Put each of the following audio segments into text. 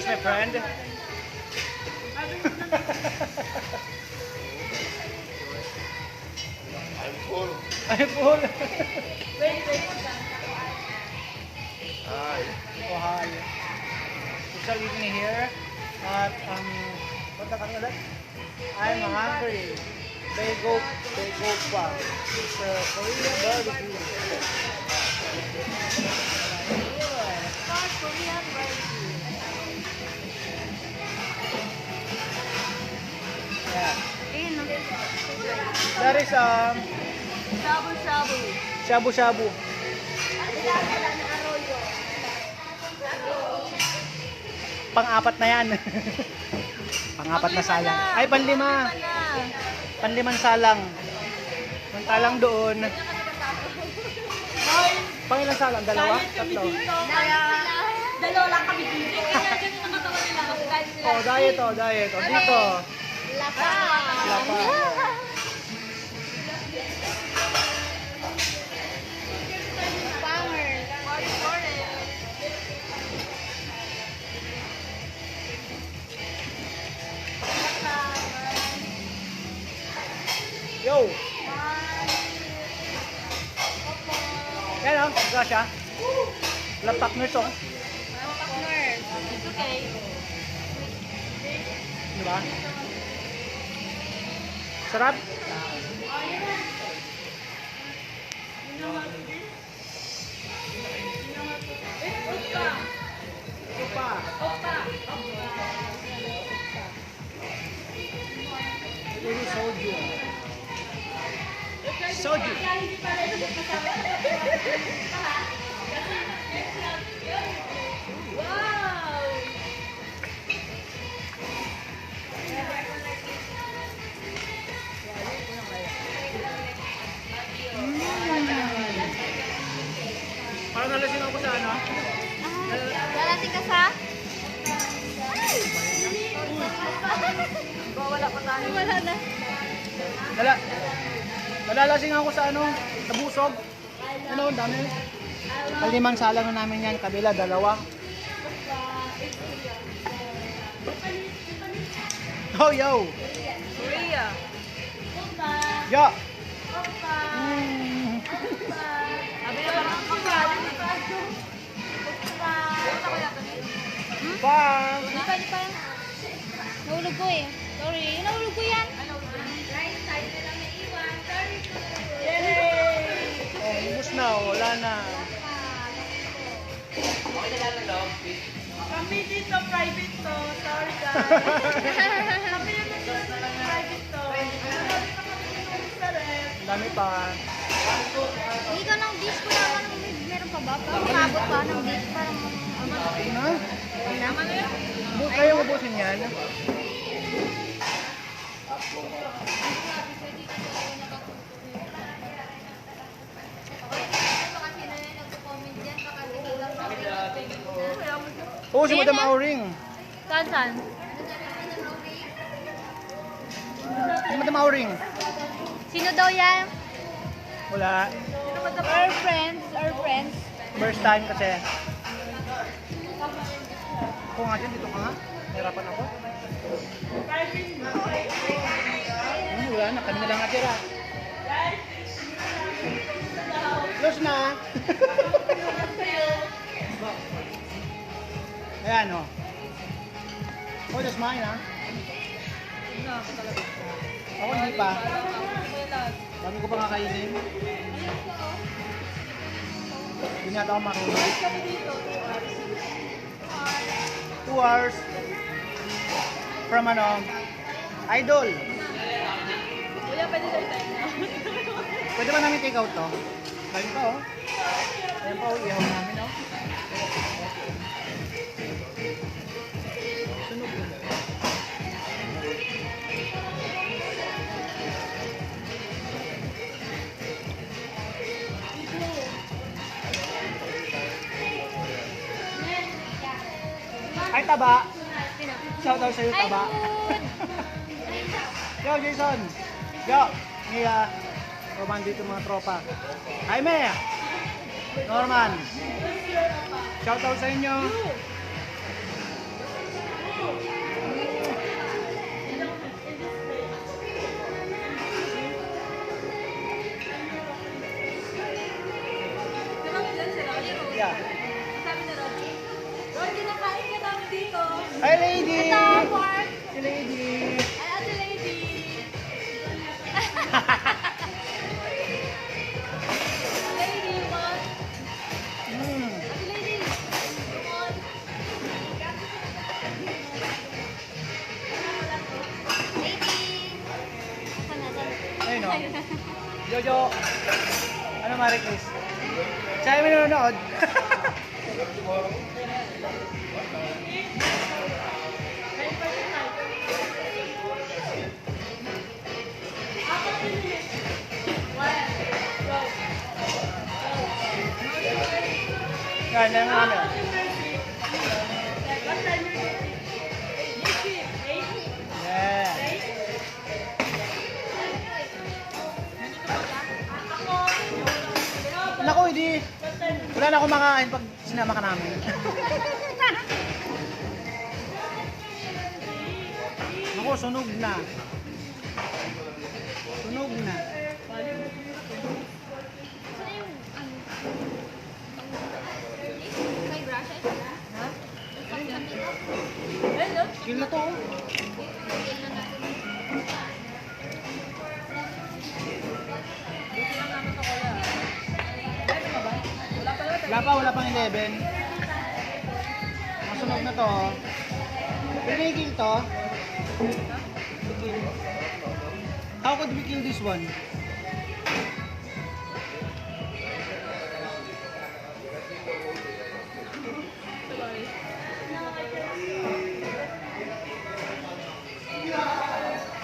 my friend. I'm full. I'm full. Wait. Hi. Oh, hi. We shall eating here at, what the kang ulit? I'm hungry. Bagel pa. It's a Korean barbecue. Korean barbecue. Yeah. Ayun, no? That is, Shabu-shabu. shabu-shabu. Pang-apat na yan. Pang-apat na salang. Ay, panlima. Panlimang salang. Mantalang doon. Pangilang salang? Dalawa? Tatlo? Kaya, dalawa lang kami dito. Kaya ganyan ang katawan nila. Oh, diet oh, diet. Oh, dito. Lapa. Lapa. Banger. Yo! Yan oh, Gasha. Lapak nurse oh. Partner. It's okay. Diba? Sarap. Opa. This is soju. Soju. Wow! Parang nalasing ako sa ano? Darating ka sa? Wala pa tayo. Wala na. Nalalasing ako sa ano? Nabusog. Ano, ang dami. Palimang salang na namin yan. Kabila, dalawa. Oh, yo! Korea. Yo! Sabi na parang kakain. Bye! Di pa. Nahulog ko eh. Sorry. Nahulog ko yan. Oh, ubus na. Wala na. Kami dito private to. Sorry guys. Kami naman dito private to. Ang dami pa. Hindi ka ng dish ko naman. Meron pa ba? Parang makabot pa ng dish. Parang Na? naman na yun. Kaya ubusin yan. Oh, si Madam Auring. Saan? Si Madam Auring. Sino daw yan? Wala. Our friends. First time kasi. Ako nga dyan, dito ka nga. Nahirapan ako. Wala na, kami na lang natira. Close na. Ayan o. Oh, that's mine ha. Ako hindi pa. Dami ko pa nga kainin. Hindi na ako marunong. 2 hours from ano, Idol. Kuya, pwede tayo tayo. Pwede ba namin take out to? Dami pa oh. Ayan pa oh, ihaw namin oh. Sunog yun. Ay, taba. Shout out sa'yo, taba. Yo, Jason. Yo. Mia. Roman dito mga tropa. Jaime. Norman. Shout out sa inyo. Yeah. Sabi na Rocky. Rocky, nakain ka namin dito. Hi, lady! Ito, Mark. Si lady! Ay, ate lady. Lady, you want? Mm. Ate lady, you want? Lady. Asan na to? Ayun o. Jojo. Ano, Marie Chris? Sa'yo may nanonood? Yan, yan ang camera. Yeah. Naku, hindi. Wala na akong makakain pag sinama ka namin. Naku, sunog na. Sunog na. Saan yung, ano? May brushes? Ha? Ang sabi ko. Hello? Kill na to. Oh. Tigil na natin. Wala pang 11. Masunog na to. Oh. Pwede i-kill to. I-kill. How could we kill this one?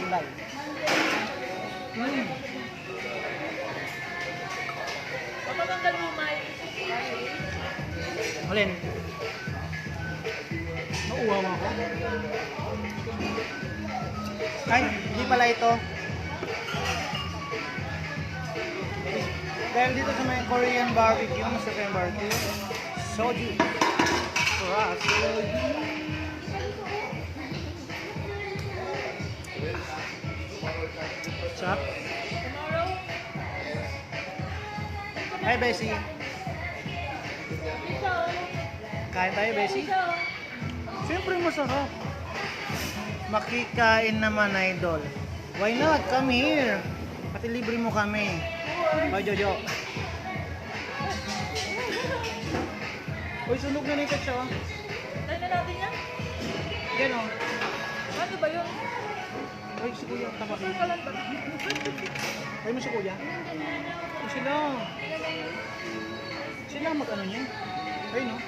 Hilay. Papatanggal mo, May. Alin? Nauuwaw ako. Ay, hindi pala ito. Dahil dito sa may Korean barbecue, Mr. Korean barbecue, soju. For us, Sarap. Tomorrow? Hi, Bessie. Ikaw? Kain tayo, Bessie. Ikaw? Siyempre masarap. Makikain naman, idol. Why not? Come here. Pati libre mo kami. Bye, Jojo. Uy, sunog na nito siya. Try na natin yan? Yan o. Ano ba yun? Uy, si Kuya. Tapakin. Kalan ba? Ay mo si Kuya. Uy, sila. Sila mag-ano niya. Ay, no?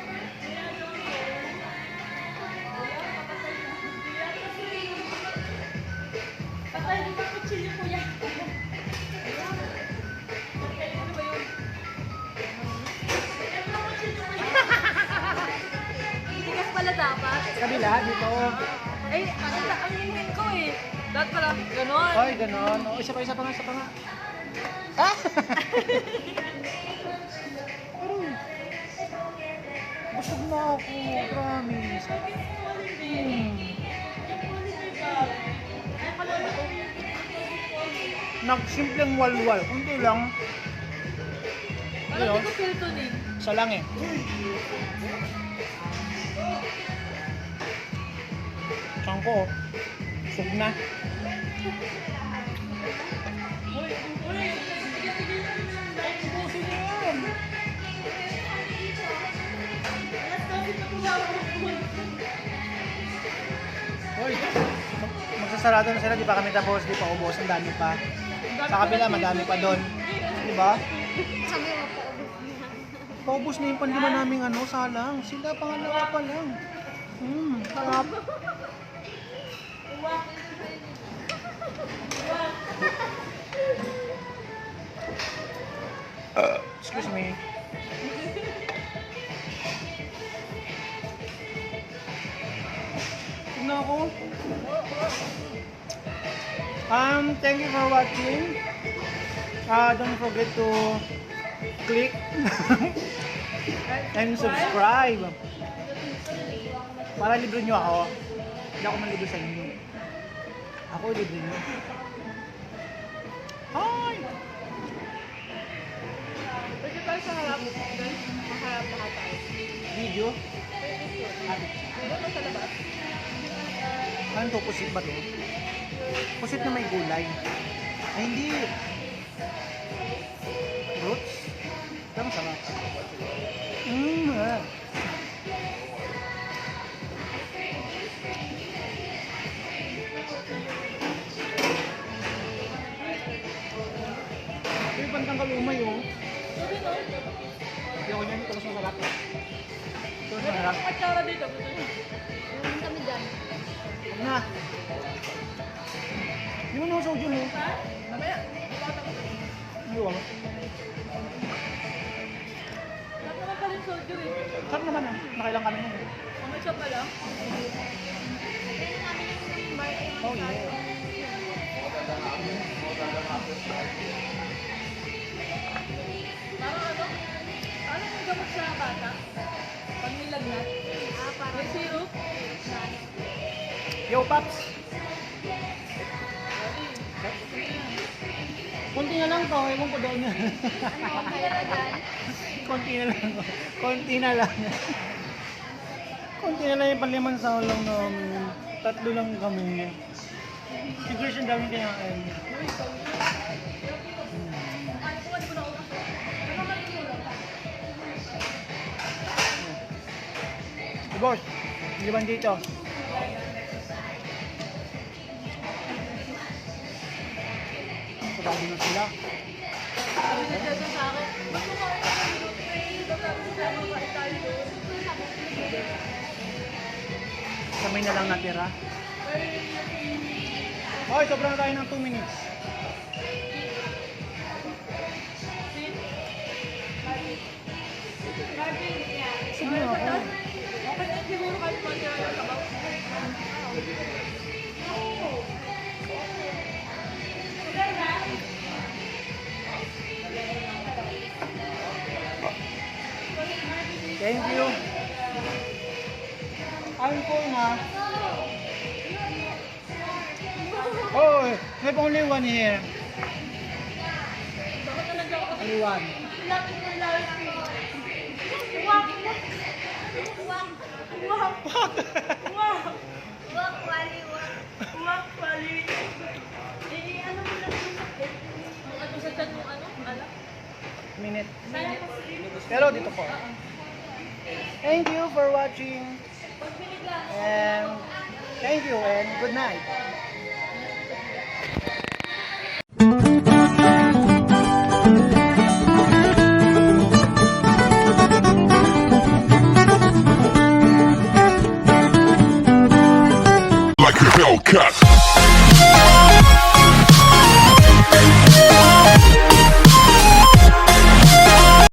Patay, di ba kutsilyo po yan? Ano ba yun? Tigas pala dapat. Kabila, dito. Ay, ang hingin ko eh. Dapat pala, ganon. Ay, ganon. O, isa pa nga, isa pa nga. Ah! Aroy. Busog na ako, promise. Nagsimpleng walwal. Kundi lang. Parang di ko feel to eh. Isa lang eh. Saan ko? Busog na. Hoy, magsasarado na sila, di pa kami tapos, di pa ubos, ang dami pa. Sa kabila, madami pa doon. Di ba? Sabi mo po, ubus na. Paubos na yung panlima naming ano, salang. Sila, pangalawa pa lang. Sarap. Excuse me. Tignan ako. Thank you for watching. Don't forget to click and subscribe para libre nyo ako. Hindi ako malibre sa inyo. Ako libre nyo. Hi! Pwede tayo sa harap. Guys, maharap lahat tayo. Video? Habit. Dito na sa labas. Ano to? Pusit ba to? Pusit na may gulay. Ay, hindi. Roots? Ito masarap. Ito yung pantanggal umay, oh. Hindi ako dyan. Ito mas masarap. Ito mas masarap. Katsara dito. Gusto niyo? Meron kami dyan. Huwag na. Hindi mo naman soju, no? Mamaya. Ipapatapos. Hindi wala. Sarap naman pala yung soju eh. Sarap naman, ah. Nakailang kami nun, eh. Mga siya pala. Meron namin yung bar. Oh, yeah. Parang ano? Parang yung gamot sa bata. Pag nilagnat. Parang May syrup. Yo, Paps! Konti na lang to, ewan ko doon. ano, kaya na dyan. Konti na lang. Konti na lang. Konti na lang yung panliman sa ulang namin. 3 lang kami. Siguro siya daming kinain. Boss, liban dito. Sabado na sila. Sabi ni Jason sa akin, "Ba't kumain ka ng syrup eh? Ba't sabi ko sa'yo kumain tayo?" Kamay na lang natira. Hoy, sobrang tayo ng 2 minutes. Sige na ako. Okay na siguro kahit konti lang yung sabaw. Thank you. I'm full na. Oh, there's only one here. Bakit na nandiyan ako? Only one. Lapit mo lang. Wak! Wak! Wak! Wak! Wak, wali, wak. Wak! Pali! Eh, ano mo lang yung sakit? Ang ano sa tiyan mo, ano? Alak? Minute. Sayang kasi. Pero dito po. Thank you for watching. Pagpinig lang. And thank you and good night. Like a Hellcat.